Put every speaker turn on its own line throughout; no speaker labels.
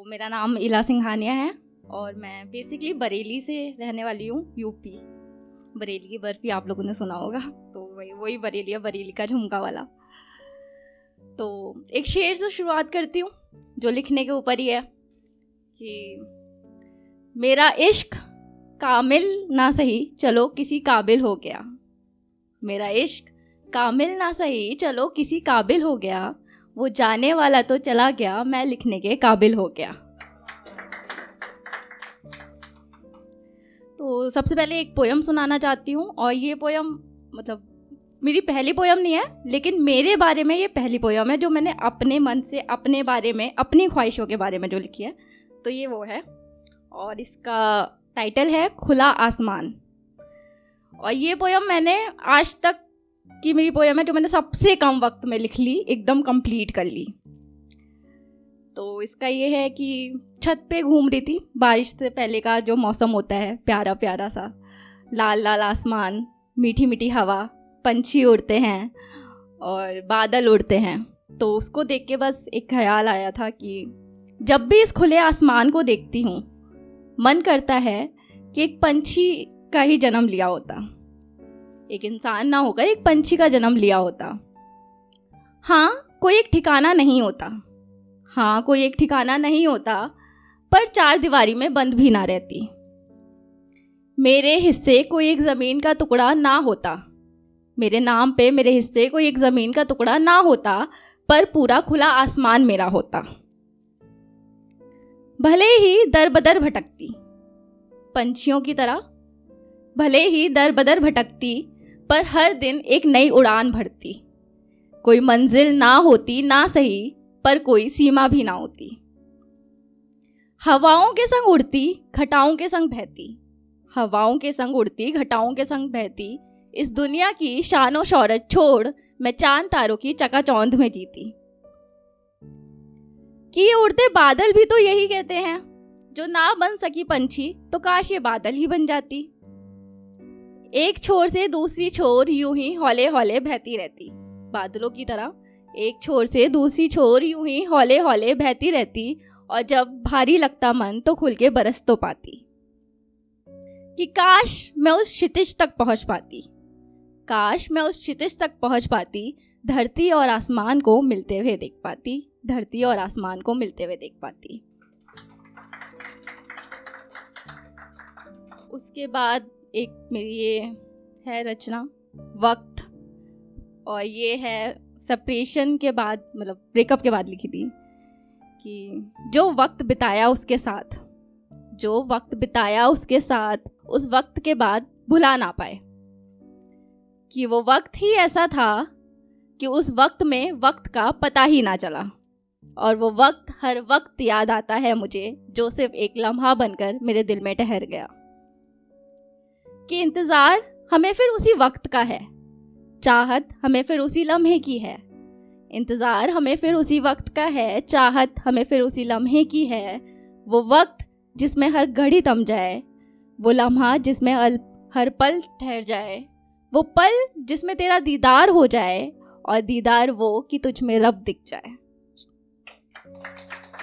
मेरा नाम इला सिंघानिया है और मैं बेसिकली बरेली से रहने वाली हूँ, यूपी। बरेली की बर्फ़ी आप लोगों ने सुना होगा, तो वही बरेली है, बरेली का झुमका वाला। तो एक शेर से शुरुआत करती हूँ जो लिखने के ऊपर ही है कि मेरा इश्क कामिल ना सही चलो किसी काबिल हो गया। मेरा इश्क कामिल ना सही चलो किसी काबिल हो गया, वो जाने वाला तो चला गया, मैं लिखने के काबिल हो गया। तो सबसे पहले एक पोयम सुनाना चाहती हूँ, और ये पोयम मतलब मेरी पहली पोयम नहीं है, लेकिन मेरे बारे में ये पहली पोयम है जो मैंने अपने मन से अपने बारे में, अपनी ख्वाहिशों के बारे में जो लिखी है। तो ये वो है, और इसका टाइटल है खुला आसमान। और ये पोयम मैंने आज तक की मेरी पोयम है जो मैंने सबसे कम वक्त में लिख ली, एकदम कंप्लीट कर ली। तो इसका ये है कि छत पे घूम रही थी, बारिश से पहले का जो मौसम होता है, प्यारा प्यारा सा, लाल लाल आसमान, मीठी मीठी हवा, पंछी उड़ते हैं और बादल उड़ते हैं। तो उसको देख के बस एक ख्याल आया था कि जब भी इस खुले आसमान को देखती हूँ, मन करता है कि एक पंछी का ही जन्म लिया होता, एक इंसान ना होकर एक पंछी का जन्म लिया होता। हाँ, कोई एक ठिकाना नहीं होता, हाँ कोई एक ठिकाना नहीं होता, पर चार दीवारी में बंद भी ना रहती। मेरे हिस्से कोई एक ज़मीन का टुकड़ा ना होता, मेरे नाम पे मेरे हिस्से कोई एक ज़मीन का टुकड़ा ना होता, पर पूरा खुला आसमान मेरा होता। भले ही दर बदर भटकती पंछियों की तरह, भले ही दर बदर भटकती, पर हर दिन एक नई उड़ान भरती। कोई मंजिल ना होती ना सही, पर कोई सीमा भी ना होती। हवाओं के संग उड़ती, घटाओं के संग बहती, हवाओं के संग उड़ती, घटाओं के संग बहती, इस दुनिया की शानो शौहरत छोड़ मैं चांद तारों की चकाचौंध में जीती। कि ये उड़ते बादल भी तो यही कहते हैं, जो ना बन सकी पंछी तो काश ये बादल ही बन जाती। एक छोर से दूसरी छोर यूं ही हौले हौले बहती रहती, बादलों की तरह एक छोर से दूसरी छोर यूं ही हौले हौले बहती रहती, और जब भारी लगता मन तो खुल के बरस तो पाती। कि काश मैं उस क्षितिज तक पहुंच पाती, काश मैं उस क्षितिज तक पहुंच पाती, धरती और आसमान को मिलते हुए देख पाती, धरती और आसमान को मिलते हुए देख पाती। उसके बाद एक मेरी ये है रचना वक्त, और ये है सेपरेशन के बाद, मतलब ब्रेकअप के बाद लिखी थी कि जो वक्त बिताया उसके साथ, जो वक्त बिताया उसके साथ, उस वक्त के बाद भुला ना पाए। कि वो वक्त ही ऐसा था कि उस वक्त में वक्त का पता ही ना चला, और वो वक्त हर वक्त याद आता है मुझे, जो सिर्फ एक लम्हा बनकर मेरे दिल में ठहर गया। कि इंतज़ार हमें फिर उसी वक्त का है, चाहत हमें फिर उसी लम्हे की है। इंतज़ार हमें फिर उसी वक्त का है, चाहत हमें फिर उसी लम्हे की है। वो वक्त जिसमें हर घड़ी थम जाए, वो लम्हा जिसमें हर पल ठहर जाए, वो पल जिसमें तेरा दीदार हो जाए, और दीदार वो कि तुझ में रब दिख जाए।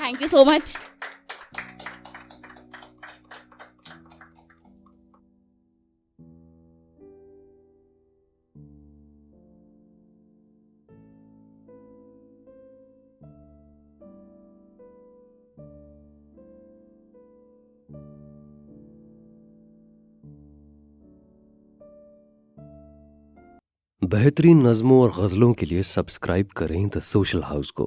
Thank you so much.
बेहतरीन नज़्मों और गज़लों के लिए सब्सक्राइब करें द सोशल हाउस को।